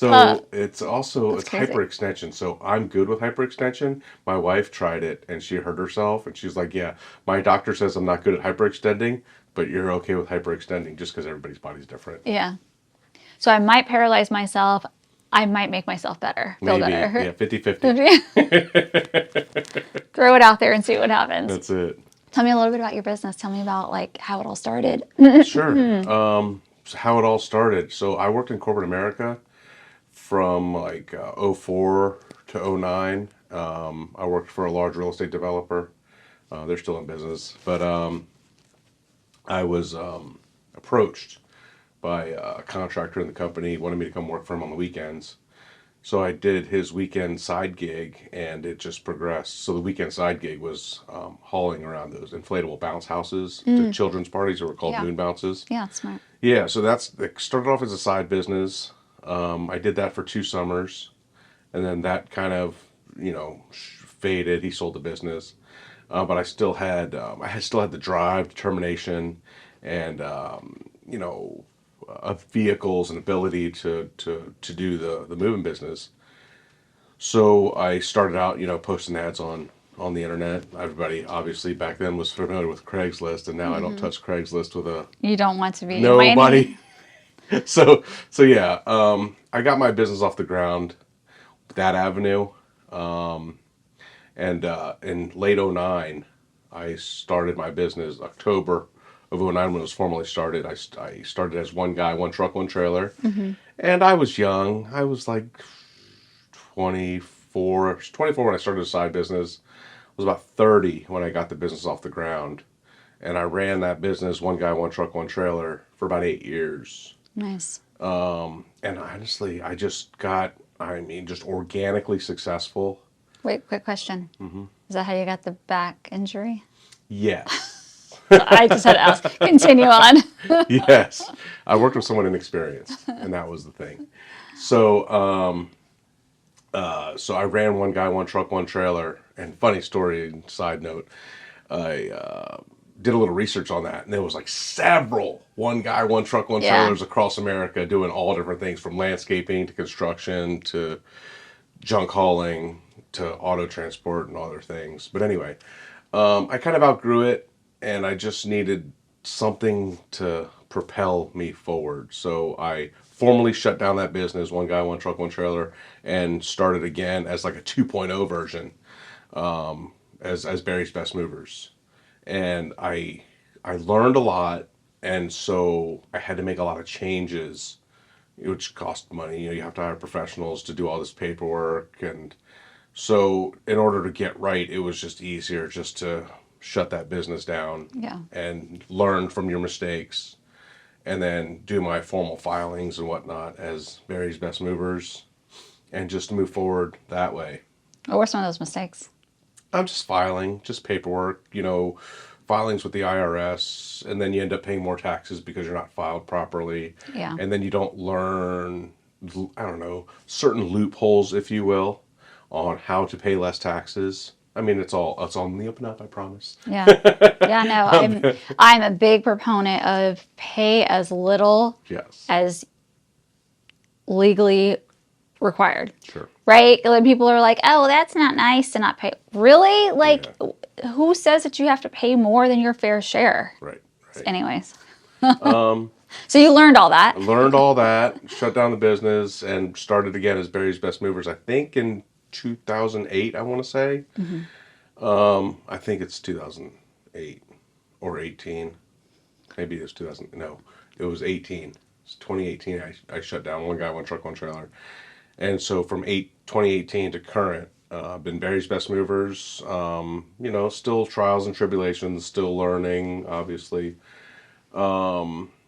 So it's also, That's it's crazy. hyperextension. So I'm good with hyperextension. My wife tried it and she hurt herself and she's like, yeah, my doctor says I'm not good at hyperextending, but you're okay with hyperextending just because everybody's body's different. Yeah. So I might paralyze myself. I might make myself feel Maybe, better. yeah, 50-50. Throw it out there and see what happens. That's it. Tell me a little bit about your business. Tell me about like how it all started. Sure. So how it all started. So I worked in corporate America from like '04 to '09. I worked for a large real estate developer. They're still in business, but I was approached by a contractor in the company, wanted me to come work for him on the weekends. So I did his weekend side gig, and it just progressed. So the weekend side gig was hauling around those inflatable bounce houses to children's parties that were called Yeah. moon bounces. Yeah, smart. Yeah, so that's it started off as a side business. I did that for 2 summers, and then that kind of faded. He sold the business, but I still had the drive, determination, and vehicles and ability to do the moving business. So I started out, posting ads on the internet. Everybody obviously back then was familiar with Craigslist, and now I don't touch Craigslist with a You don't want to be nobody. So yeah, I got my business off the ground that avenue, and in late '09, I started my business. October of '09 when it was formally started, I started as one guy, one truck, one trailer, and I was young. I was like 24 when I started a side business. I was about 30 when I got the business off the ground, and I ran that business, one guy, one truck, one trailer, for about 8 years. nice. And honestly, just organically successful. Wait, quick question. Is that how you got the back injury? Yes. So I just had to ask. Continue on. Yes. I worked with someone inexperienced, and that was the thing. So I ran one guy, one truck, one trailer. And funny story, side note, I did a little research on that, and there was like several one guy, one truck, one Yeah. trailers across America doing all different things from landscaping to construction to junk hauling to auto transport and other things. But anyway, I kind of outgrew it, and I just needed something to propel me forward. So I formally shut down that business, one guy, one truck, one trailer, and started again as like a 2.0 version, as Barry's Best Movers. And I learned a lot, and so I had to make a lot of changes, which cost money. You have to hire professionals to do all this paperwork, and so in order to get right, it was just easier just to shut that business down Yeah. and learn from your mistakes, and then do my formal filings and whatnot as Barry's Best Movers, and just move forward that way. What were some of those mistakes? I'm just filing, just paperwork, filings with the IRS, and then you end up paying more taxes because you're not filed properly. Yeah. And then you don't learn, I don't know, certain loopholes, if you will, on how to pay less taxes. I mean, it's all on the up and up, I promise. Yeah. Yeah, no, I'm a big proponent of pay as little Yes. as legally required. Sure. Right? Like people are like, "Oh, that's not nice to not pay." Really? Like who says that you have to pay more than your fair share? Right. Anyways. So you learned all that. I learned all that, shut down the business, and started again as Barry's Best Movers, I think in 2008, I want to say. I think it's 2008 or 18. Maybe it was 2000. No, it was 18. It's 2018. I shut down one guy, one truck, one trailer. And so from 2018 to current, been Barry's Best Movers. Still trials and tribulations, still learning, obviously.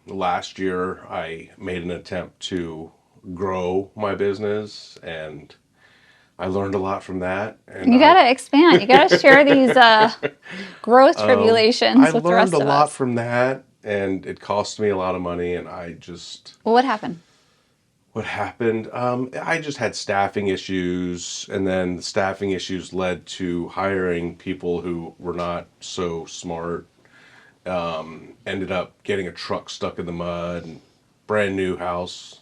Last year, I made an attempt to grow my business, and I learned a lot from that. And You got to expand. You got to share these growth tribulations I with the rest learned a of lot us. from that, and it cost me a lot of money, and Well, what happened? what happened? I just had staffing issues, and then the staffing issues led to hiring people who were not so smart. Ended up getting a truck stuck in the mud, and brand new house,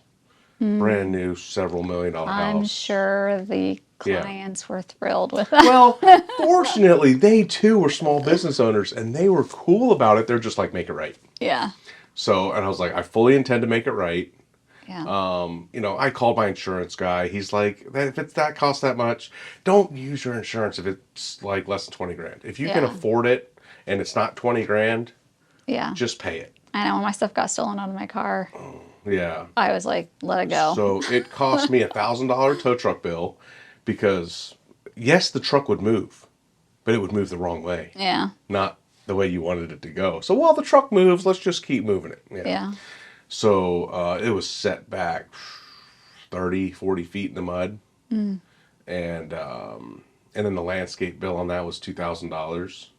brand new, several $1 million I'm house. sure the Yeah. clients were thrilled with that. Well, fortunately, they too were small business owners, and they were cool about it. They're just like, make it right. Yeah. So, and I was like, I fully intend to make it right. Yeah. I called my insurance guy. He's like, if it's that costs that much, don't use your insurance if it's like less than 20 grand. If you can Yeah. afford it and it's not 20 grand, Yeah. just pay it. I know when my stuff got stolen out of my car, Yeah. I was like, let it go. So it cost me $1,000 tow truck bill because, yes, the truck would move, but it would move the wrong way, Yeah. not the way you wanted it to go. So while the truck moves, let's just keep moving it. Yeah. So it was set back 30, 40 feet in the mud. And then the landscape bill on that was $2,000.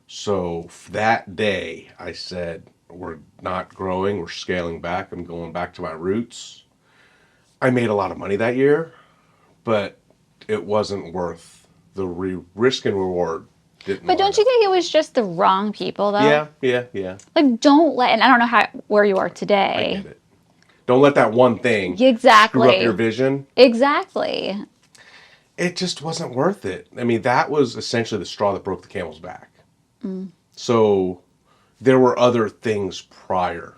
So that day I said, we're not growing, we're scaling back, I'm going back to my roots. I made a lot of money that year, but it wasn't worth the risk and reward. But don't you think it was just the wrong people, though? Yeah. Like, don't let, and I don't know where you are I today. get it. Don't let that one thing Exactly. screw up your vision. Exactly. It just wasn't worth it. I mean, that was essentially the straw that broke the camel's back. So there were other things prior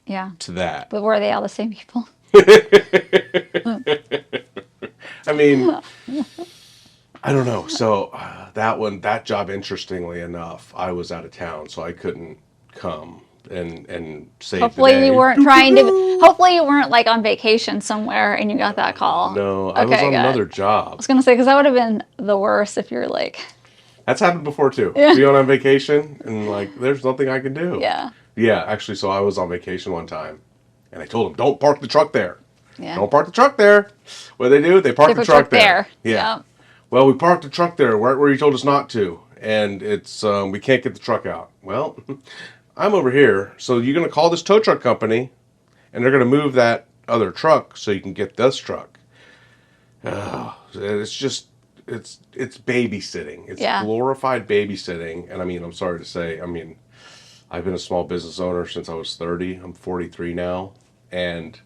Yeah. to that. But were they all the same people? I mean, I don't know. So that job, interestingly enough, I was out of town, so I couldn't come and save Hopefully the day. you weren't trying to. Hopefully you weren't like on vacation somewhere and you got that call. No, I was on good. another I job. was gonna say because that would have been the worst if you're like. That's happened before too. Yeah. Being on vacation and like, there's nothing I can do. Yeah. Yeah, actually, so I was on vacation one time, and I told them, don't park the truck there. Yeah. Don't park the truck there. What do? They park the truck there. Yeah. Yep. Well, we parked the truck there right where you told us not to, and it's we can't get the truck out. Well, I'm over here, so you're going to call this tow truck company, and they're going to move that other truck so you can get this truck. It's just, it's babysitting. It's Yeah. glorified babysitting, and I mean, I'm sorry to say, I mean, I've been a small business owner since I was 30. I'm 43 now, and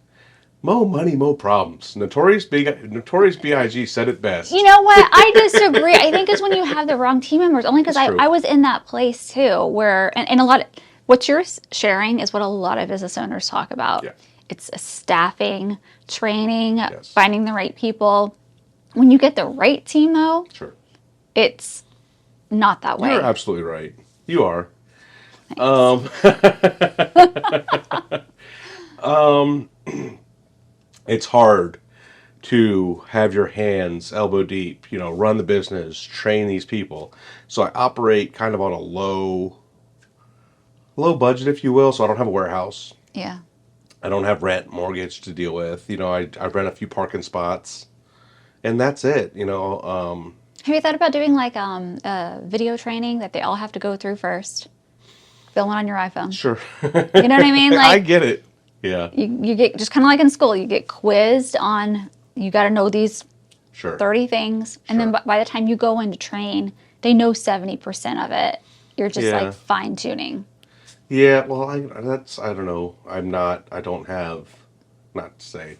mo money, mo problems. Notorious B.I.G. said it best. You know what? I disagree. I think it's when you have the wrong team members. Only because It's true. I was in that place too, where and a lot of what you're sharing is what a lot of business owners talk about. Yeah. It's staffing, training, Yes. finding the right people. When you get the right team, though, Sure. it's not that way. You're absolutely right. You are. It's hard to have your hands elbow deep, run the business, train these people. So I operate kind of on a low budget, if you will. So I don't have a warehouse. Yeah. I don't have rent, mortgage to deal with. I rent a few parking spots, and that's it. Have you thought about doing like video training that they all have to go through first? Film it on your iPhone. Sure. You know what I mean? I Like get it. Yeah. you get just kind of like in school, you get quizzed on. You got to know these Sure. 30 things, and then Sure. by the time you go in to train, they know 70% of it. You're just Yeah. like fine tuning. Yeah, well, I don't know. I don't have, not to say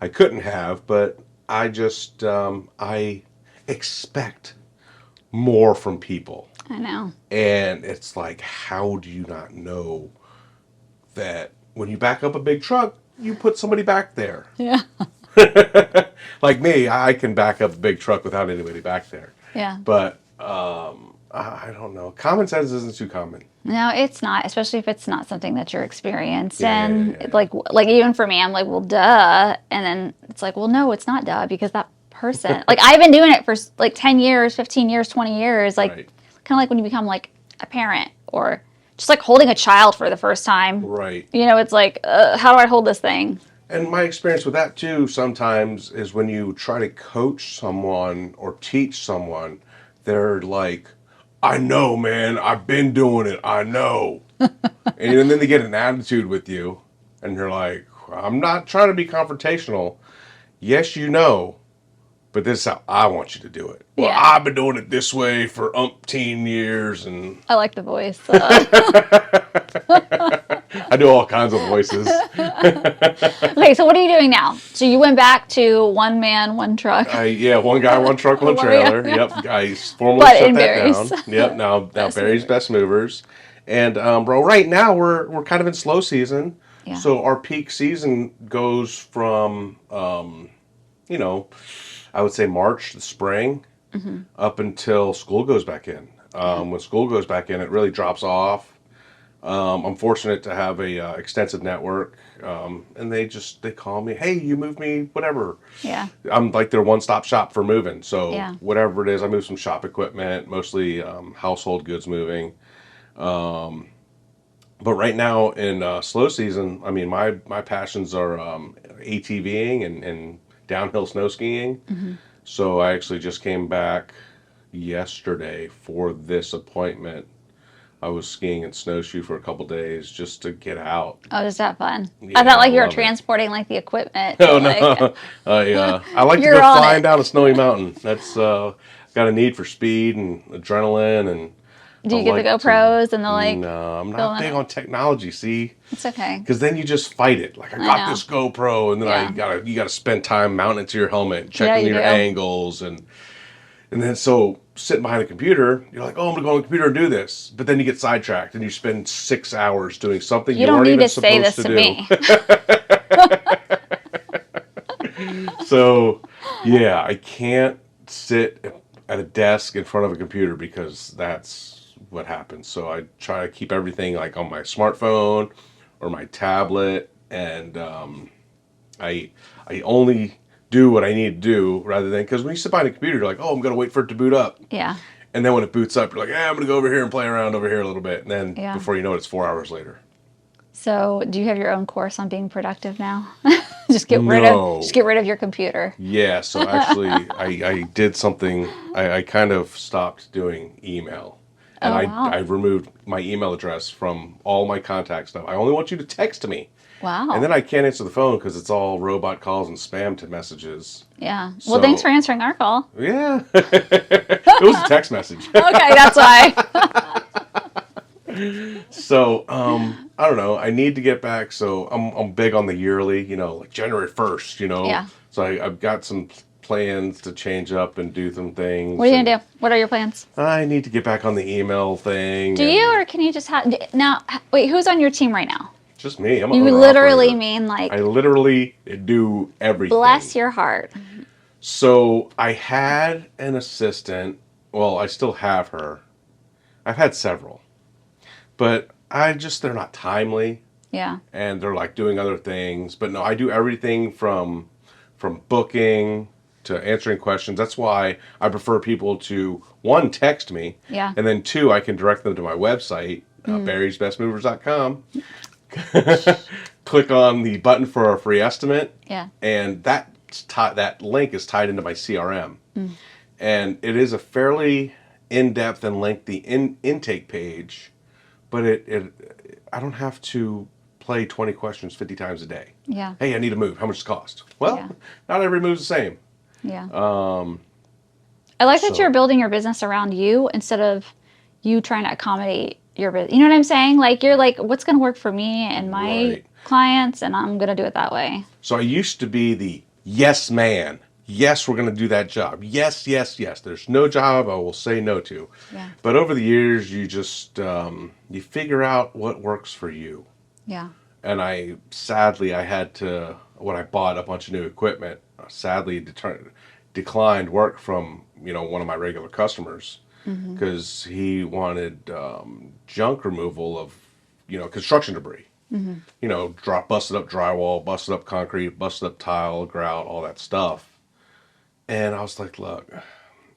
I couldn't have, but I just, I expect more from people. I know. And it's like, how do you not know that when you back up a big truck, you put somebody back there? Yeah. Like me, I can back up a big truck without anybody back there. Yeah. But, I don't know. Common sense isn't too common. No, it's not, especially if it's not something that you're experienced Yeah, in. yeah. Like even for me, I'm like, well, duh. And then it's like, well, no, it's not duh because that person, like I've been doing it for like 10 years, 15 years, 20 years. Like Right. kind of like when you become like a parent or just like holding a child for the first time. Right. It's like, how do I hold this thing? And my experience with that too sometimes is when you try to coach someone or teach someone, they're like, I know, man, I've been doing it, I know. And then they get an attitude with you, and you're like, I'm not trying to be confrontational. Yes, you know, but this is how I want you to do it. Well, Yeah. I've been doing it this way for umpteen years, and I like the voice. I do all kinds of voices. Okay, so what are you doing now? So you went back to one man, one truck. Yeah, one guy, one truck, one trailer. Yep, I formally But shut in that berries. down. Yep, now Best Barry's movers. best movers, and bro, right now we're kind of in slow season. Yeah. So our peak season goes from you know, I would say March, the spring, up until school goes back in. Yeah. When school goes back in, it really drops off. I'm fortunate to have a extensive network, and they call me, hey, you move me, whatever. Yeah. I'm like their one-stop shop for moving. So Yeah. whatever it is, I move some shop equipment, mostly household goods moving. But right now in slow season, I mean my passions are ATVing and downhill snow skiing. So I actually just came back yesterday for this appointment. I was skiing and snowshoe for a couple days just to get out. Oh, is that fun? I Yeah, thought I like you were love it. transporting like the equipment to Oh like no, I like to you're go on flying it. down a snowy mountain. That's got a need for speed and adrenaline, and Do I you get the like to. GoPros and the like No, I'm not filming big it? on technology. See, It's okay. because then you just fight it. Like I I got know. this GoPro, and then Yeah. you gotta spend time mounting it to your helmet, Yeah, checking you your do. angles, and then so sitting behind a computer, you're like, oh, I'm gonna go on the computer and do this, but then you get sidetracked and you spend 6 hours doing something You you don't weren't need even to say supposed this to to do. me. So, yeah, I can't sit at a desk in front of a computer because that's what happens. So I try to keep everything like on my smartphone or my tablet, and I I only do what I need to do rather than because when you sit behind a computer, you're like, oh, I'm gonna wait for it to boot up, Yeah. and then when it boots up, you're like, I'm gonna go over here and play around over here a little bit, and then Yeah. before you know it, it's 4 hours later. So, do you have your own course on being productive now? No. Just get rid of your computer. Yeah, so actually, I did something. I kind of stopped doing email, and Oh, I wow. removed my email address from all my contact stuff. I only want you to text me, and Wow. then I can't answer the phone because it's all robot calls and spam to messages. Yeah. Well, thanks for So answering our call. yeah, it was a text message. Okay, that's why. So I don't know. I need to get back. So I'm big on the yearly. Like January 1st. Yeah. So I've got some plans to change up and do some things. What are you And gonna do? What are your plans? I need to get back on the email thing. Do you, And or can you just have now? Wait, who's on your team right now? just me. I'm an You owner literally operator. mean I like, literally do everything. bless your heart. So I had an assistant. Well, I still have her. I've had several, but they're not timely, Yeah. and they're like doing other things. But no, I do everything from booking to answering questions. That's why I prefer people to one, text me, Yeah. and then two, I can direct them to my website, barrysbestmovers.com. Click on the button for a free estimate, Yeah. and that link is tied into my CRM, and it is a fairly in-depth and lengthy intake page, but it I don't have to play 20 questions 50 times a day. Yeah. Hey, I need a move. How much does it cost? Well, Yeah. not every move's the same. Yeah. I like that so- you're building your business around you instead of you trying to accommodate your business. You know what I'm saying? Like you're like, what's going to work for me and my Right. clients, and I'm going to do it that way. So I used to be the yes man. Yes, we're going to do that job. Yes, yes, yes. There's no job I will say no to. Yeah. But over the years, you just you figure out what works for you. Yeah. And I had to, when I bought a bunch of new equipment, sadly declined work from one of my regular customers because he wanted junk removal of construction debris. Busted up drywall, busted up concrete, busted up tile, grout, all that stuff. And I was like, look,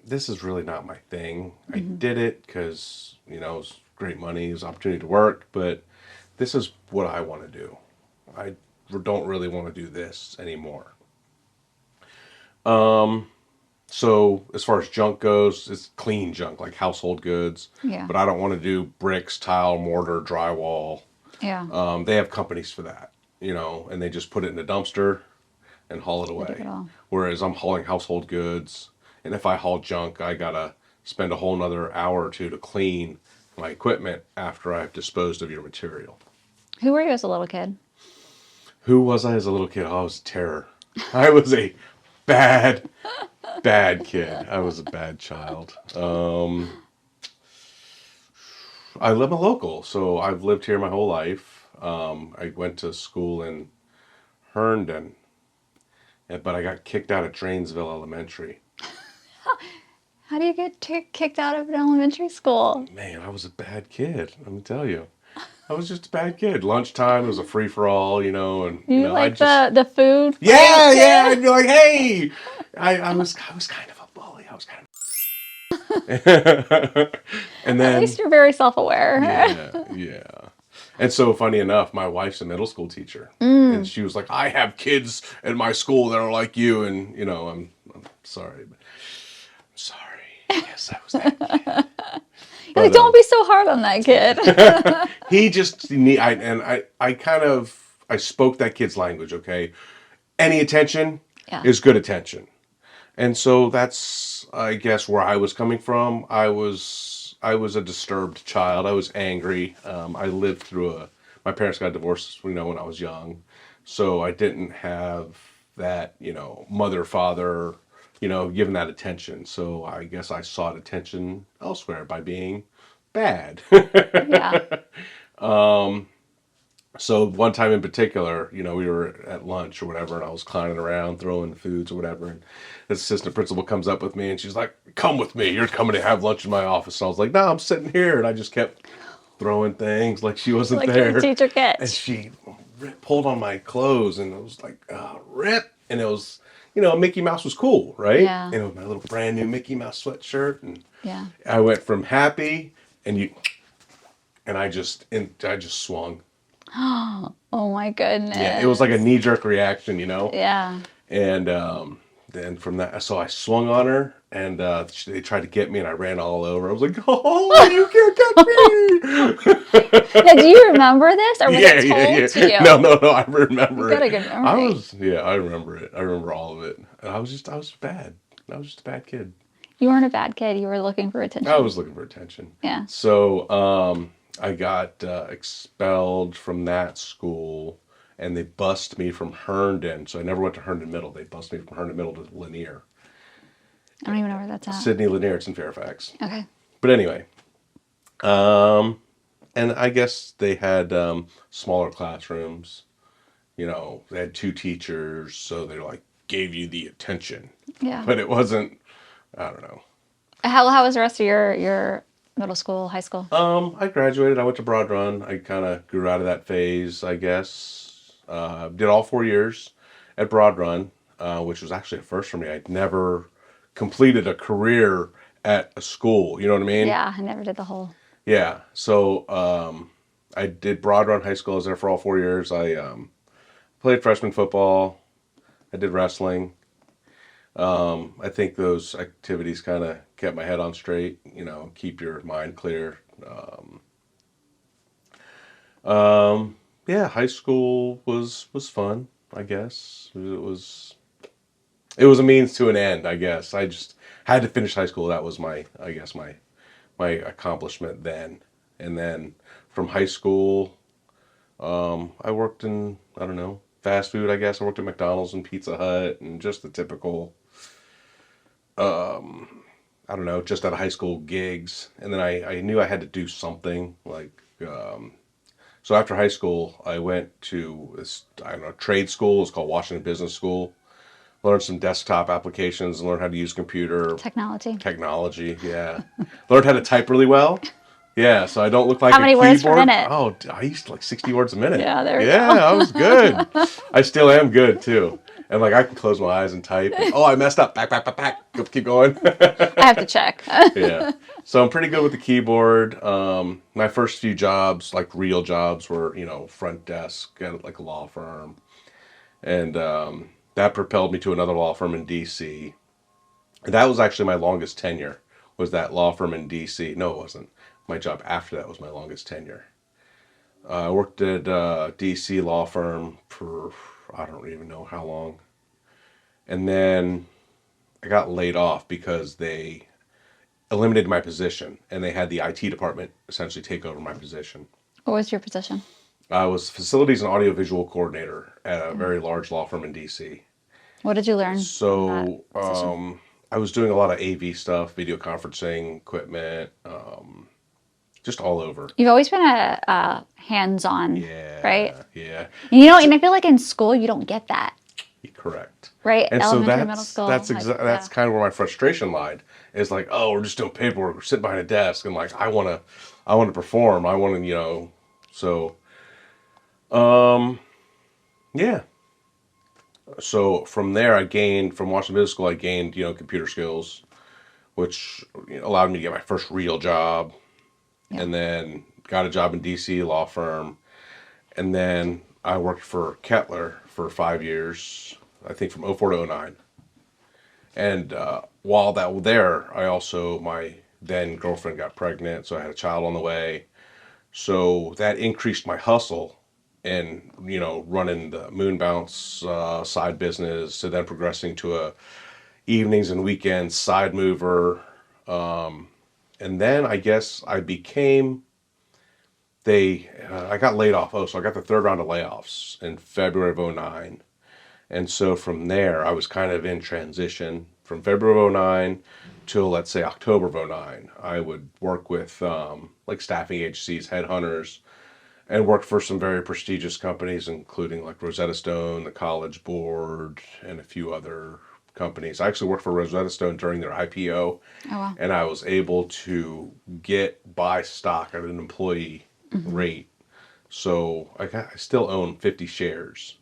this is really not my thing. I did it because it was great money, it was opportunity to work, but this is what I want to do. I don't really want to do this anymore. So as far as junk goes, it's clean junk, like household goods. Yeah. But I don't want to do bricks, tile, mortar, drywall. Yeah. They have companies for that, and they just put it in a dumpster and haul it They do away. it all. Whereas I'm hauling household goods, and if I haul junk, I gotta spend a whole nother hour or two to clean my equipment after I've disposed of your material. Who were you as a little kid? Who was I as a little kid? Oh, I was a terror. I was a bad, bad kid. I was a bad child. I live a local, so I've lived here my whole life. I went to school in Herndon, but I got kicked out of Drainsville Elementary. How do you get kicked out of an elementary school? Man, I was a bad kid. Let me tell you, I was just a bad kid. Lunchtime was a free for all, and You I like just the food fight yeah, yeah. kid? I'd be like, hey, I was kind of a bully. I was kind of, and At then least you're very self-aware. yeah, yeah. And so, funny enough, my wife's a middle school teacher, and she was like, "I have kids at my school that are like you," and I'm sorry, but I'm sorry. Yes, I was that kid. You're like, But don't be so hard on that kid. he just I kind of I spoke that kid's language. Okay, any attention Yeah. is good attention, and so that's I guess where I was coming from. I was a disturbed child. I was angry. I lived through my parents got divorced, when I was young, so I didn't have that, mother, father, given that attention. So I guess I sought attention elsewhere by being bad. Yeah. So one time in particular, we were at lunch or whatever, and I was clowning around, throwing foods or whatever, and the assistant principal comes up with me, and she's like, "Come with me. You're coming to have lunch in my office." And I was like, "No, I'm sitting here," and I just kept throwing things like she wasn't Like there. your teacher And catch. she pulled on my clothes, and it was like, rip, and it was, Mickey Mouse was cool, right? Yeah. And it was my little brand new Mickey Mouse sweatshirt, and Yeah. I went from happy, and I just swung. Oh my goodness. Yeah, it was like a knee jerk reaction. Yeah. And then from that, so I swung on her, and they tried to get me, and I ran all over. I was like, "Oh, you can't catch me!" Now, do you remember this, or was Yeah, it yeah, told to yeah. you? No, no, no. I remember You've got it. a good memory. I remember it. I remember all of it. And I was bad. I was just a bad kid. You weren't a bad kid. You were looking for attention. I was looking for attention. Yeah. So I got expelled from that school, and they bussed me from Herndon. So I never went to Herndon Middle. They bussed me from Herndon Middle to Lanier. I don't even know where that's at. Sydney Lanier. It's in Fairfax. Okay. But anyway, and I guess they had smaller classrooms. They had two teachers, so they like gave you the attention. Yeah. But it wasn't. I don't know. How was the rest of your middle school, high school? I graduated. I went to Broad Run. I kind of grew out of that phase, I guess. Did all 4 years at Broad Run, which was actually a first for me. I'd never completed a career at a school. You know what I mean? Yeah, I never did the whole. Yeah. So I did Broad Run High School. I was there for all 4 years. I played freshman football. I did wrestling. I think those activities kind of kept my head on straight, keep your mind clear. Yeah, high school was fun, I guess. It was a means to an end, I guess. I just had to finish high school. That was I guess my accomplishment then. And then from high school, I worked in, I don't know, fast food, I guess. I worked at McDonald's and Pizza Hut and just the typical, I don't know, just out of high school gigs. And then I knew I had to do something so after high school, I went to this, I don't know, trade school. It's called Washington Business School. Learned some desktop applications and learned how to use computer Technology. yeah. Learned how to type really well. Yeah, so I don't look like How a many keyboard. words per minute? Oh, I used to like 60 words a minute. Yeah, there we Yeah, go. I was good. I still am good too. And like I can close my eyes and type. And, oh, I messed up. Back. Keep going. I have to check. Yeah. So I'm pretty good with the keyboard. My first few jobs, like real jobs, were, front desk at like a law firm. And that propelled me to another law firm in DC. And that was actually my longest tenure, was that law firm in DC. No, it wasn't. My job after that was my longest tenure. I worked at a DC law firm for, I don't even know how long. And then I got laid off because they eliminated my position, and they had the IT department essentially take over my position. What was your position? I was facilities and audiovisual coordinator at a very large law firm in DC. What did you learn from that So position? I was doing a lot of AV stuff, video conferencing equipment, just all over. You've always been a hands-on, right? Yeah, yeah, You know, and I feel like in school you don't get that, correct. right? And so Elementary, middle school, like that's yeah. kind of where my frustration lied. Is like, oh, we're just doing paperwork, we're sitting behind a desk, and like I want to perform, I want to, So, yeah. So from there, from Washington Business School, I gained, computer skills, which allowed me to get my first real job, Yeah. and then got a job in DC law firm, and then I worked for Kettler for 5 years, I think from '04 to '09. And while that was there, my then girlfriend got pregnant, so I had a child on the way. So that increased my hustle and, running the moon bounce side business to then progressing to a evenings and weekends side mover. And then I guess I got laid off. Oh, so I got the third round of layoffs in February of '09. And so from there, I was kind of in transition from February of '09 till, let's say, October of '09. I would work with like staffing agencies, headhunters, and worked for some very prestigious companies, including like Rosetta Stone, the College Board, and a few other companies. I actually worked for Rosetta Stone during their IPO, Oh wow. and I was able to buy stock at an employee rate. So I still own 50 shares.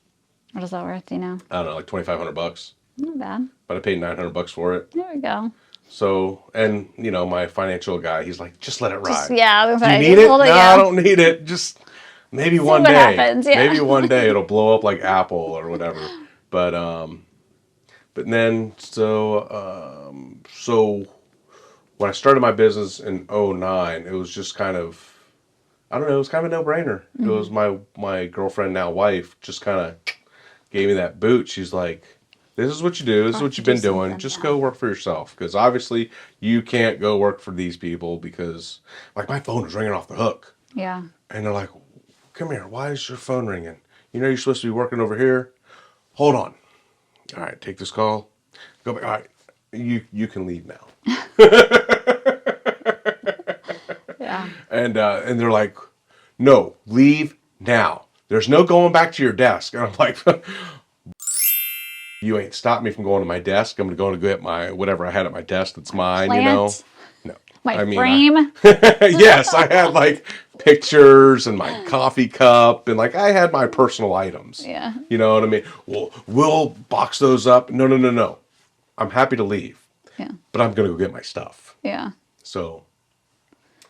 What is that worth? Do you know? I don't know, like $2,500, Not bad. but I paid $900 for it. There we go. So, and my financial guy, he's like, just let it Just ride. yeah, I was Do you gonna say, need just it? hold No, it. I Yeah. don't need it. Just maybe See one what day. happens. Yeah. Maybe one day it'll blow up like Apple or whatever. But then so when I started my business in '09, it was just kind of, I don't know, it was kind of a no-brainer. It was my girlfriend, now wife, just kind of gave me that boot. She's like, this is what you do. This is Have what to you've do been doing. something. Just Yeah. go work for yourself. Because obviously you can't go work for these people because, like, my phone was ringing off the hook. Yeah. And they're like, come here. Why is your phone ringing? You're supposed to be working over here. Hold on. All right, take this call. Go back. All right, you can leave now. Yeah. And they're like, no, leave now. There's no going back to your desk. And I'm like, you ain't stopped me from going to my desk. I'm going to get my whatever I had at my desk that's mine, Plant. No. My I mean, frame. yes, I had like pictures and my coffee cup and like I had my personal items. Yeah. You know what I mean? Well, we'll box those up. No, no, no, no. I'm happy to leave, Yeah. but I'm going to go get my stuff. Yeah. So,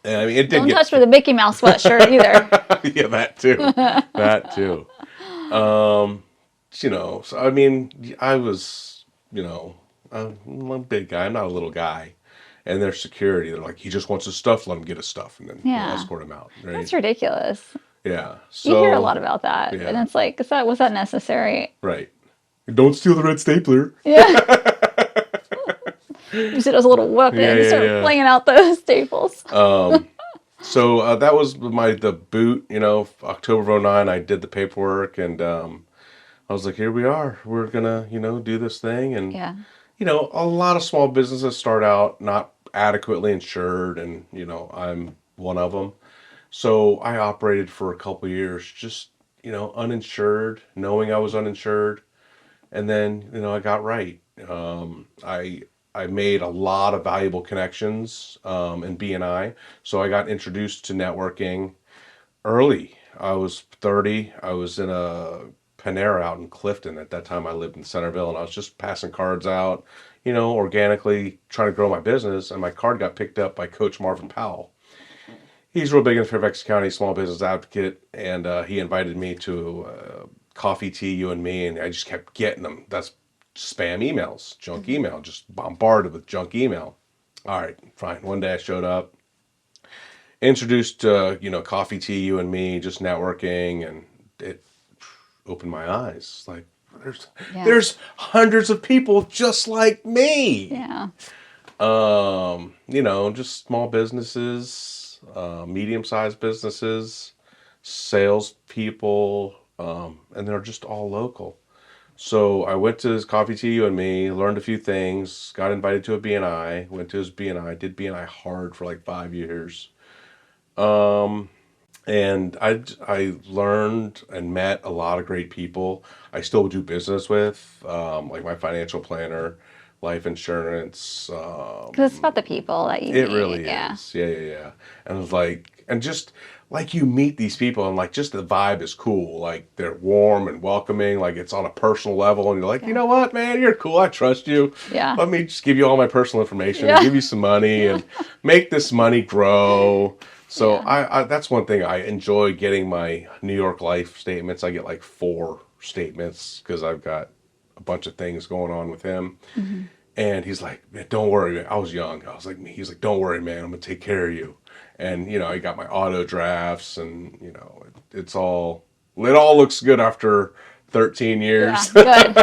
and I mean, it did Don't get touch with a Mickey Mouse sweatshirt either. yeah, that too. That too. So I mean, I was, I'm a big guy. I'm not a little guy. And their security, they're like, he just wants his stuff. Let him get his stuff, and then Yeah. escort him out. Right? That's ridiculous. Yeah. You hear a So lot about that, yeah. and it's like, was that necessary? right. Don't steal the red stapler. Yeah. Use it as a little weapon. Yeah, yeah, Start yeah. flinging out those staples. So that was the boot. October of '09. I did the paperwork, and I was like, here we are. We're gonna do this thing, and Yeah. a lot of small businesses start out not adequately insured, and I'm one of them. So I operated for a couple years, just uninsured, knowing I was uninsured, and then I got right. I made a lot of valuable connections in BNI, so I got introduced to networking early. I was 30. I was in a Panera out in Clifton. At that time, I lived in Centerville, and I was just passing cards out, organically trying to grow my business. And my card got picked up by Coach Marvin Powell. He's real big in Fairfax County, small business advocate, and he invited me to coffee, tea, you and me, and I just kept getting them. That's spam emails, junk email, just bombarded with junk email. All right, fine. One day I showed up, introduced coffee, tea, you and me, just networking, and it opened my eyes. Like Yeah. there's hundreds of people just like me. Yeah. Just small businesses, medium-sized businesses, salespeople, and they're just all local. So I went to his Coffee Tea You and Me, learned a few things, got invited to a BNI, went to his BNI, did BNI hard for like 5 years. And I learned and met a lot of great people. I still do business with, like my financial planner, life insurance. Because it's about the people that you It meet. really Yeah. is. Yeah, yeah, yeah. And it was like, and just like you meet these people and like just the vibe is cool. Like they're warm and welcoming. Like it's on a personal level. And you're like, you Yeah. know what, man, you're cool. I trust you. Yeah. Let me just give you all my personal information and Yeah. give you some money and make this money grow. So Yeah. I that's one thing I enjoy getting my New York life statements. I get like 4 statements because I've got a bunch of things going on with him. Hmm. And he's like, man, don't worry, man. I was young. I was like, he's like, don't worry, man. I'm gonna take care of you. And I got my auto drafts, and it all looks good after 13 Yeah. years. Good.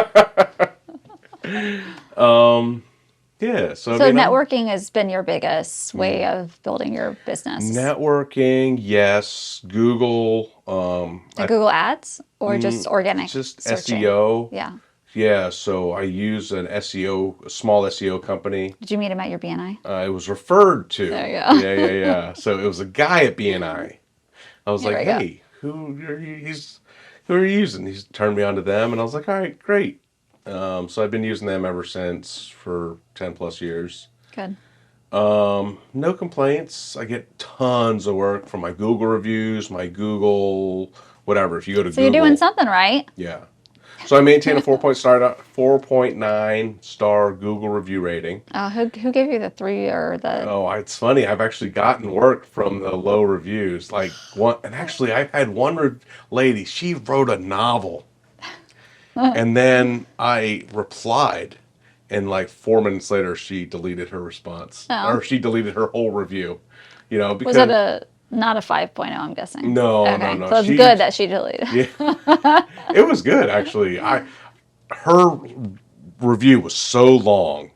Yeah. So I So mean, networking has been your biggest way of building your business. networking, yes. Google, Like Google Ads or just organic just searching? SEO. Yeah. Yeah. So I use an SEO, a small SEO company. Did you meet him at your BNI? It was referred There to. you Yeah, go. yeah, yeah. So it was a guy at BNI. I was There like, we go. "Hey, who are you using?" He's turned me on to them, and I was like, "All right, great." So I've been using them ever since for 10 plus years. Good. No complaints. I get tons of work from my Google reviews, my Google whatever. If you go to So you're doing Google, something right. yeah. So I maintain a 4.9 star Google review rating. Who gave you the 3 or the? Oh, it's funny. I've actually gotten work from the low reviews. Like one, and actually, I've had one lady. She wrote a novel, and then I replied, and like 4 minutes later, she deleted her response, or Oh, she deleted her whole review. was it Because a not a 5.0? I'm guessing. no, no, Okay, no. so it's She, good that she deleted. yeah, it was good actually. Her review was so long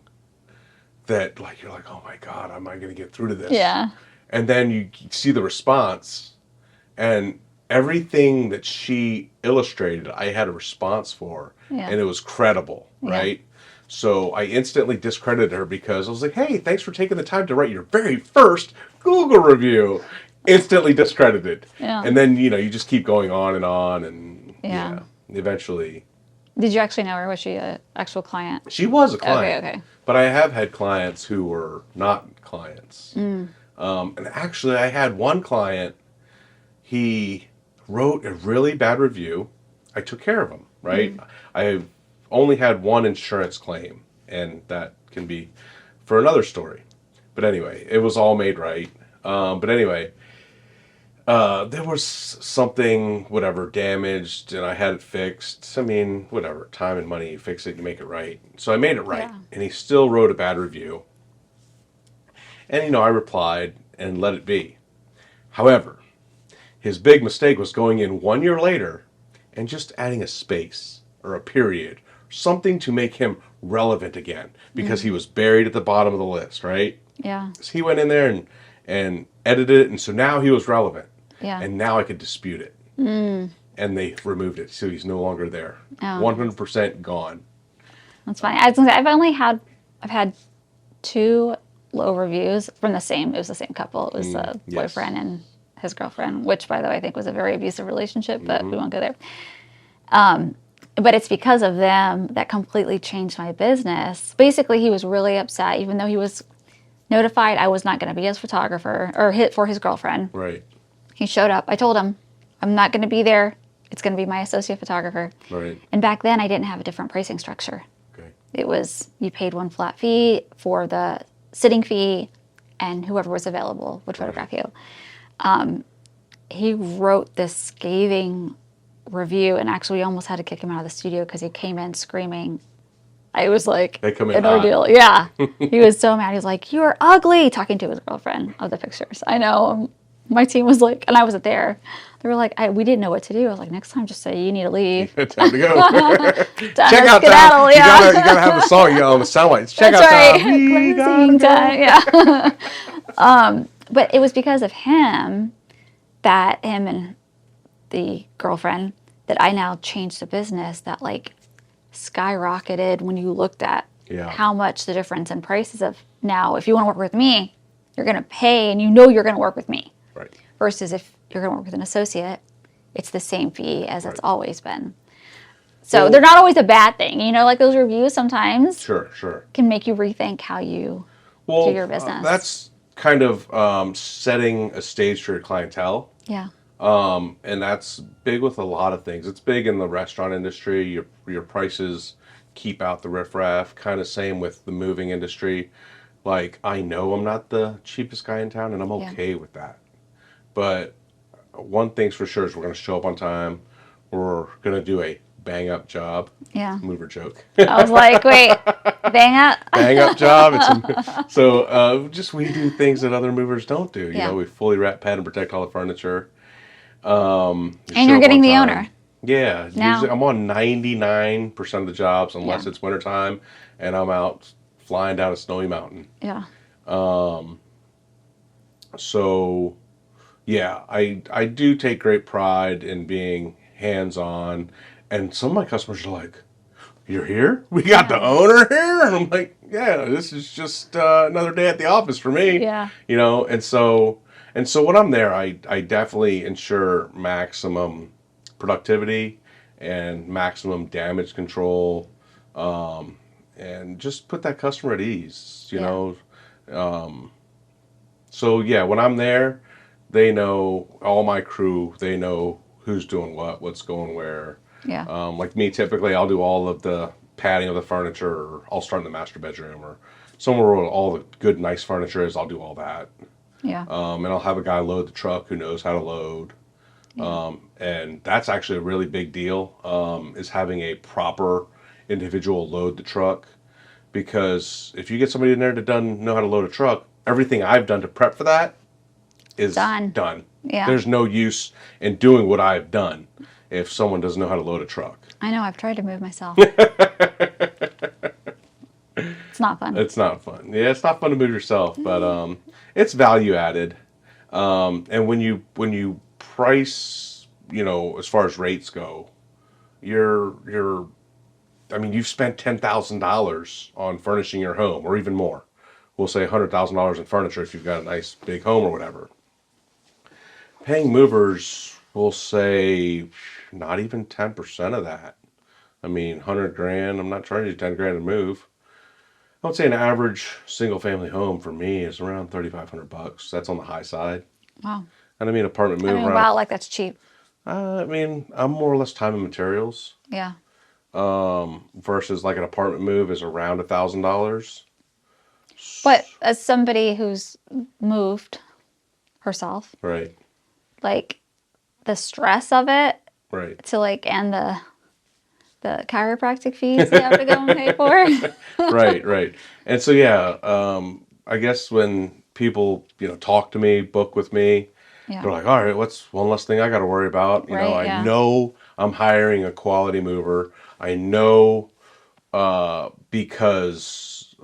that like you're like, oh my god, am I going to get through to this? Yeah. And then you see the response, and everything that she illustrated, I had a response for, Yeah. and it was credible, Yeah. right? So I instantly discredited her because I was like, hey, thanks for taking the time to write your very first Google review. Instantly discredited. Yeah. And then, you just keep going on, and Yeah. eventually. Did you actually know her? Was she an actual client? She was a Okay. client. Okay. But I have had clients who were not clients. And actually, I had one client, he wrote a really bad review. I took care of him, right? I've only had one insurance claim, and that can be for another story. But anyway, it was all made right. But anyway, there was something, whatever, damaged, and I had it fixed. I mean, whatever, time and money, you fix it, you make it right. So I made it right, Yeah. and he still wrote a bad review. And, I replied and let it be. However, his big mistake was going in 1 year later and just adding a space or a period, something to make him relevant again, because he was buried at the bottom of the list, right? Yeah. So he went in there and edited it, and so now he was relevant. Yeah. And now I could dispute it. And they removed it, so he's no longer there. Oh. 100% gone. That's funny. I was gonna say I've had 2 low reviews from it was the same couple. It was the yes. boyfriend and his girlfriend, which by the way I think was a very abusive relationship, but we won't go there. But it's because of them that completely changed my business. Basically, he was really upset, even though he was notified I was not going to be his photographer or hit for his girlfriend. Right. He showed up. I told him, I'm not going to be there. It's going to be my associate photographer. Right. And back then, I didn't have a different pricing structure. Okay. It was, you paid one flat fee for the sitting fee, and whoever was available would photograph you. He wrote this scathing review, and actually we almost had to kick him out of the studio because he came in screaming. I was like, They come in an hot. ordeal. Yeah. He was so mad. He was like, "You're ugly," talking to his girlfriend of the pictures. I know. My team was like, and I wasn't there. They were like, we didn't know what to do. I was like, next time, just say you need to leave. Time to go. Time Check to out skedaddle, time. yeah. You gotta have a song. On the sound lights. Check That's out right. time. We Closing gotta go. time. Yeah. But it was because of him that him and the girlfriend that I now changed the business that like skyrocketed when you looked at Yeah. how much the difference in prices of now, if you want to work with me, you're going to pay and you know you're going to work with me. Right. Versus if you're going to work with an associate, it's the same fee as it's Right. always been. So Well, they're not always a bad thing. You know, like those reviews sometimes Sure, sure. can make you rethink how you do Well, your business. that's kind of setting a stage for your clientele. Yeah. And that's big with a lot of things. It's big in the restaurant industry. Your prices keep out the riffraff. Kind of same with the moving industry. Like, I know I'm not the cheapest guy in town, and I'm Yeah. okay with that. But one thing's for sure is we're going to show up on time. We're going to do a bang up job. Yeah. Mover joke. I was like, wait, bang up. Bang up job. Just we do things that other movers don't do. You Yeah. know, we fully wrap, pad, and protect all the furniture. And Show you're up getting on the time. owner. Yeah, Now. usually I'm on 99% of the jobs unless Yeah. it's wintertime and I'm out flying down a snowy mountain. Yeah. So, yeah, I do take great pride in being hands-on. And some of my customers are like, "You're here? We got the owner here?" And I'm like, "Yeah, this is just another day at the office for me." Yeah. You know, and so when I'm there, I definitely ensure maximum productivity and maximum damage control, and just put that customer at ease. You Yeah. know, so yeah, when I'm there, they know all my crew. They know who's doing what, what's going where. Yeah. Like me, typically I'll do all of the padding of the furniture, or I'll start in the master bedroom, or somewhere where all the good, nice furniture is. I'll do all that, Yeah. and I'll have a guy load the truck who knows how to load. And that's actually a really big deal. Is having a proper individual load the truck, because if you get somebody in there that doesn't know how to load a truck, everything I've done to prep for that is Done. done. Yeah. There's no use in doing what I've done if someone doesn't know how to load a truck. I know. I've tried to move myself. It's not fun. It's not fun. Yeah, it's not fun to move yourself, but it's value added. And when you price, as far as rates go, I mean, you've spent $10,000 on furnishing your home, or even more. We'll say $100,000 in furniture if you've got a nice big home or whatever. Paying movers, we'll say not even 10% of that. I mean, 100 grand, I'm not charging you 10 grand to move. I would say an average single family home for me is around $3,500. That's on the high side. Wow. And I mean, apartment I move mean, around. wow, like that's cheap. I mean, I'm more or less time and materials. Yeah. Versus like an apartment move is around $1,000. But as somebody who's moved herself, Right. like the stress of it Right. to like and the chiropractic fees you have to go and pay for. Right. Right. And so yeah, I guess when people talk to me, book with me, Yeah. they're like, all right, what's one less thing I got to worry about? Right, I yeah. know I'm hiring a quality mover. I know because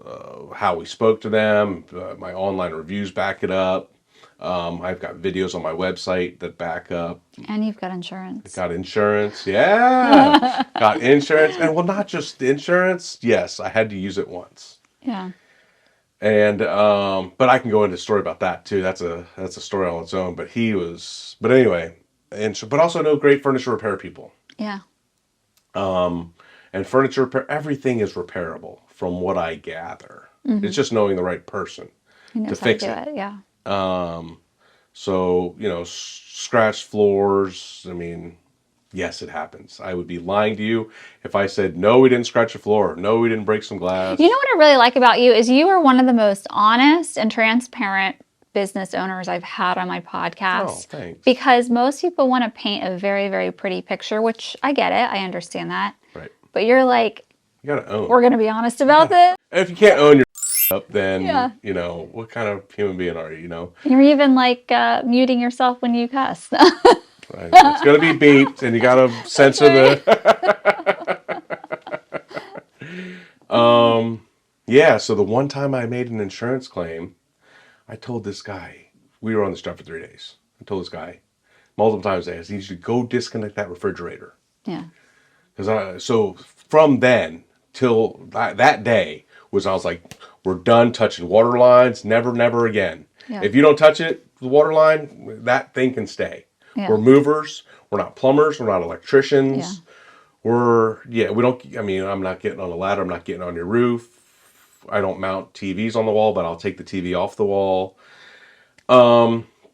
how we spoke to them, my online reviews back it up. I've got videos on my website that back up. And you've got insurance. Got insurance, yeah. Got insurance, and well, not just insurance. Yes, I had to use it once, Yeah. and but I can go into a story about that too. That's a story on its own. But anyway, but also know great furniture repair people. Yeah. And furniture repair, everything is repairable from what I gather. It's just knowing the right person He to knows how to fix do it. it. Yeah. So, scratched floors, I mean, yes, it happens. I would be lying to you if I said, no, we didn't scratch a floor. No, we didn't break some glass. You know what I really like about you is you are one of the most honest and transparent business owners I've had on my podcast. Oh, thanks. Because most people want to paint a very, very pretty picture, which I get it. I understand that. Right. But you're like, You got to own. we're going to be honest about this. If you can't own your up, then, Yeah. what kind of human being are you, You're even like muting yourself when you cuss. Right. It's going to be beeped, and you got to censor Yeah, so the one time I made an insurance claim, I told this guy, we were on this job for 3 days. I told this guy, multiple times a day. I need you to go disconnect that refrigerator. Yeah. So from then till that day I was like, we're done touching water lines. Never, never again. Yeah. If you don't touch it, the water line, that thing can stay. Yeah. We're movers. We're not plumbers. We're not electricians. We don't, I mean, I'm not getting on a ladder. I'm not getting on your roof. I don't mount TVs on the wall, but I'll take the TV off the wall.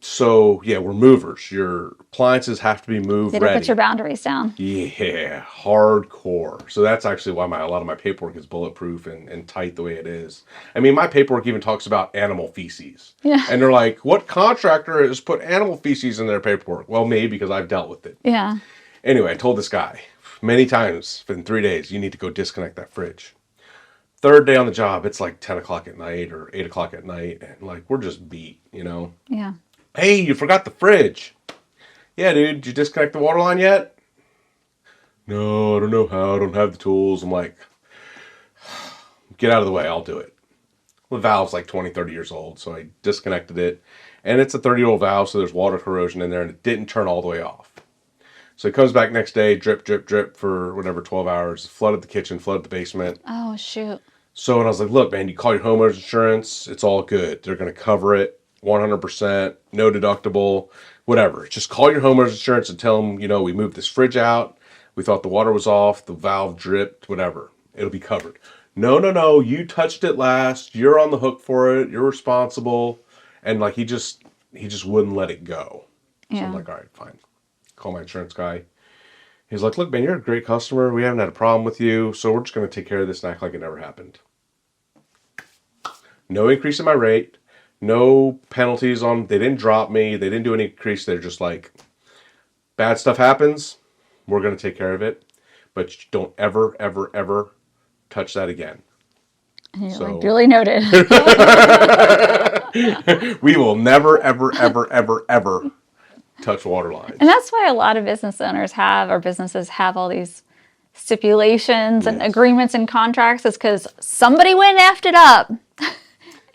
So yeah, we're movers. Your appliances have to be move You gotta ready. put your boundaries down. Yeah, hardcore. So that's actually why a lot of my paperwork is bulletproof and tight the way it is. I mean, my paperwork even talks about animal feces. Yeah. And they're like, what contractor has put animal feces in their paperwork? Well, me, because I've dealt with it. Yeah. Anyway, I told this guy many times in 3 days, you need to go disconnect that fridge. Third day on the job, it's like 10 o'clock at night or 8 o'clock at night. And like, we're just beat, you know? Yeah. Hey, you forgot the fridge. Yeah, dude, did you disconnect the water line yet? No, I don't know how. I don't have the tools. I'm like, get out of the way. I'll do it. The valve's like 20, 30 years old. So I disconnected it. And it's a 30-year-old valve, so there's water corrosion in there, and it didn't turn all the way off. So he comes back next day, drip, drip, drip for whatever, 12 hours, flooded the kitchen, flooded the basement. Oh, shoot. So, and I was like, look, man, you call your homeowner's insurance. It's all good. They're going to cover it 100%, no deductible, whatever. Just call your homeowner's insurance and tell them, we moved this fridge out. We thought the water was off. The valve dripped, whatever. It'll be covered. No. You touched it last. You're on the hook for it. You're responsible. And like, he just wouldn't let it go. So Yeah. I'm like, all right, fine. Call my insurance guy. He's like, look, man, you're a great customer. We haven't had a problem with you. So we're just going to take care of this and act like it never happened. No increase in my rate. No penalties they didn't drop me. They didn't do any increase. They're just like, bad stuff happens. We're going to take care of it. But don't ever, ever, ever touch that again. And you're So- like, duly noted. We will never, ever, ever, ever, ever touch water lines. And that's why a lot of businesses have all these stipulations and Yes. agreements and contracts, is because somebody went and effed it up.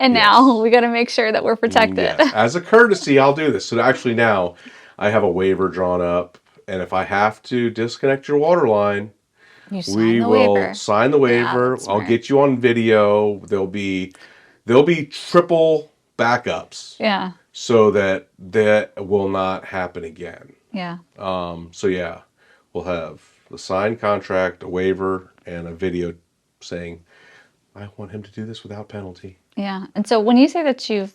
And now we got to make sure that we're protected. Yes. As a courtesy, I'll do this. So actually now I have a waiver drawn up. And if I have to disconnect your water line, You sign we the will waiver. sign the waiver. that's I'll smart. get you on video. There'll be triple backups Yeah. so that will not happen again. Yeah. So yeah, we'll have the signed contract, a waiver, and a video saying, I want him to do this without penalty. Yeah. And so when you say that you've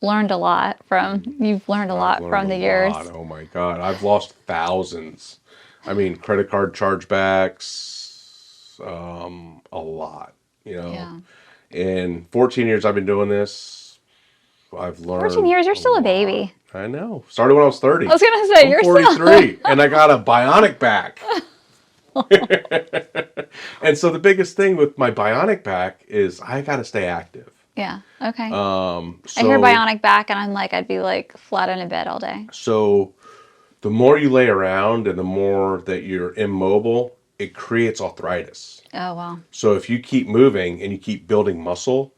learned a lot from the years. Oh my God. I've lost thousands. I mean, credit card chargebacks, a lot, Yeah. In 14 years I've been doing this, I've learned 14 years, you're still a lot. baby. I know. Started when I was 30. I was going to say, I'm you're 43 and I got a bionic back. And so the biggest thing with my bionic back is I got to stay active. Yeah. Okay. So, I hear bionic back and I'd be like flat in a bed all day. So the more you lay around and the more that you're immobile, it creates arthritis. Oh, wow. So if you keep moving and you keep building muscle,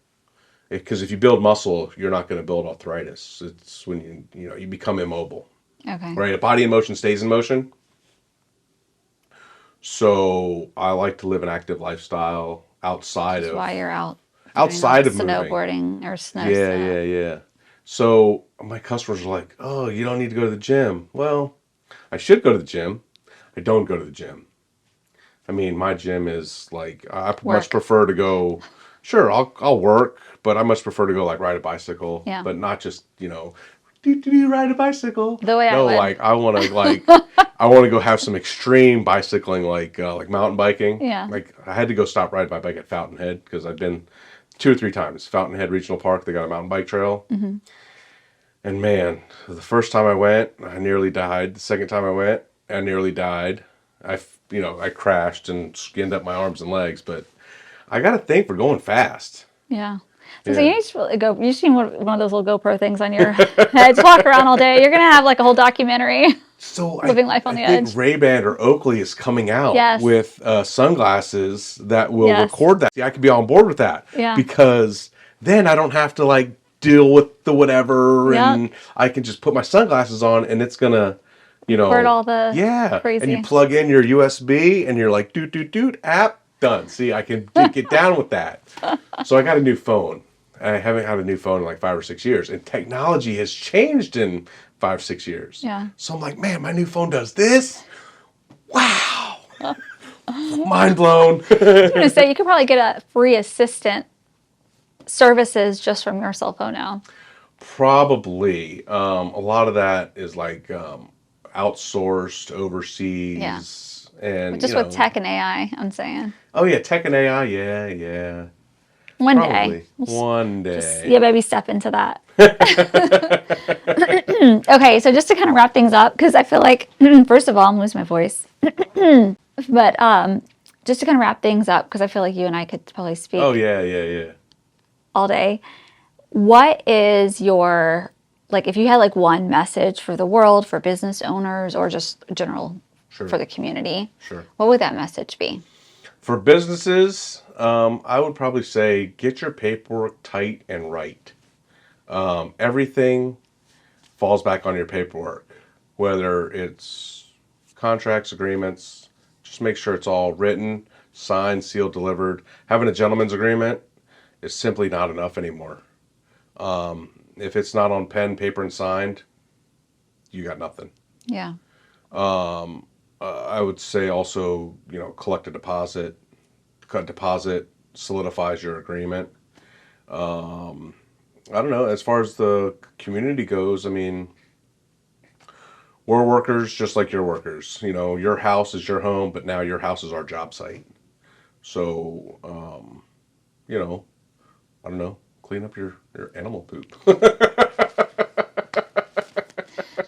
because if you build muscle, you're not going to build arthritis. It's when you become immobile, Okay. right? A body in motion stays in motion. So I like to live an active lifestyle outside That's of why you're out. outside doing of moving. snowboarding or snow. Yeah. So my customers are like, "Oh, you don't need to go to the gym." Well, I should go to the gym. I don't go to the gym. I mean, my gym is like I much prefer to go. Sure, I'll work, but I much prefer to go like ride a bicycle. Yeah. But not just ride a bicycle. The way I no, would. like I want to I want to go have some extreme bicycling, like mountain biking. Yeah. Like I had to go stop riding my bike at Fountainhead because I've been 2 or 3 times. Fountainhead Regional Park, they got a mountain bike trail. Mm-hmm. And man, the first time I went, I nearly died. The second time I went, I nearly died. I crashed and skinned up my arms and legs, but I got a thing for going fast. Yeah. Yeah. So you need to go. You've seen one of those little GoPro things on your head. Just walk around all day. You're gonna have like a whole documentary. So Living life on the I think edge. Ray-Ban or Oakley is coming out Yes. with sunglasses that will Yes. record that. See, I could be on board with that. Yeah. Because then I don't have to like deal with the whatever, Yeah. and I can just put my sunglasses on, and it's gonna You Record know, all the yeah. And you crazy. plug in your USB and you're like, doot, doot, doot, app, done. See, I can get down with that. So I got a new phone. I haven't had a new phone in like 5 or 6 years. And technology has changed in 5, 6 years. Yeah. So I'm like, man, my new phone does this? Wow. Mind blown. I was going to say, you could probably get a free assistant services just from your cell phone now. Probably. A lot of that is like outsourced Yeah. overseas. But And, just with tech and AI, I'm saying. oh yeah, tech and AI. Yeah, yeah. One day. Probably. One Just, day. yeah, baby step into that. Okay, so just to kind of wrap things up, because I feel like, first of all, I'm losing my voice. But just to kind of wrap things up, because I feel like you and I could probably Oh speak yeah, yeah, yeah. all day. What is your, like, if you had like one message for the world, for business owners, or just general Sure. for the community, Sure. what would that message be? For businesses, I would probably say get your paperwork tight and right. Everything falls back on your paperwork, whether it's contracts, agreements. Just make sure it's all written, signed, sealed, delivered. Having a gentleman's agreement is simply not enough anymore. If it's not on pen, paper, and signed, you got nothing. Yeah. I would say also, collect a deposit. Cut deposit solidifies your agreement. I don't know. As far as the community goes, I mean, we're workers just like you're workers. Your house is your home, but now your house is our job site. So, you know, I don't know. Clean up your animal poop.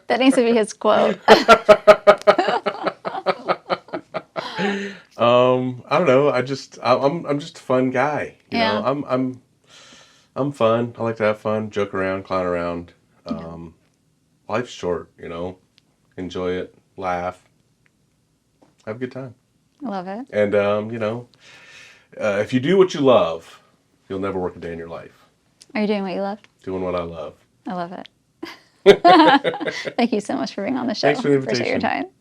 That needs to be his quote. I don't know. I'm just a fun guy. Yeah. I'm fun. I like to have fun, joke around, clown around. Life's short. Enjoy it, laugh, have a good time. I love it. And if you do what you love, you'll never work a day in your life. Are you doing what you love? Doing what I love. I love it. Thank you so much for being on the show. Thanks for the Appreciate your invitation. time.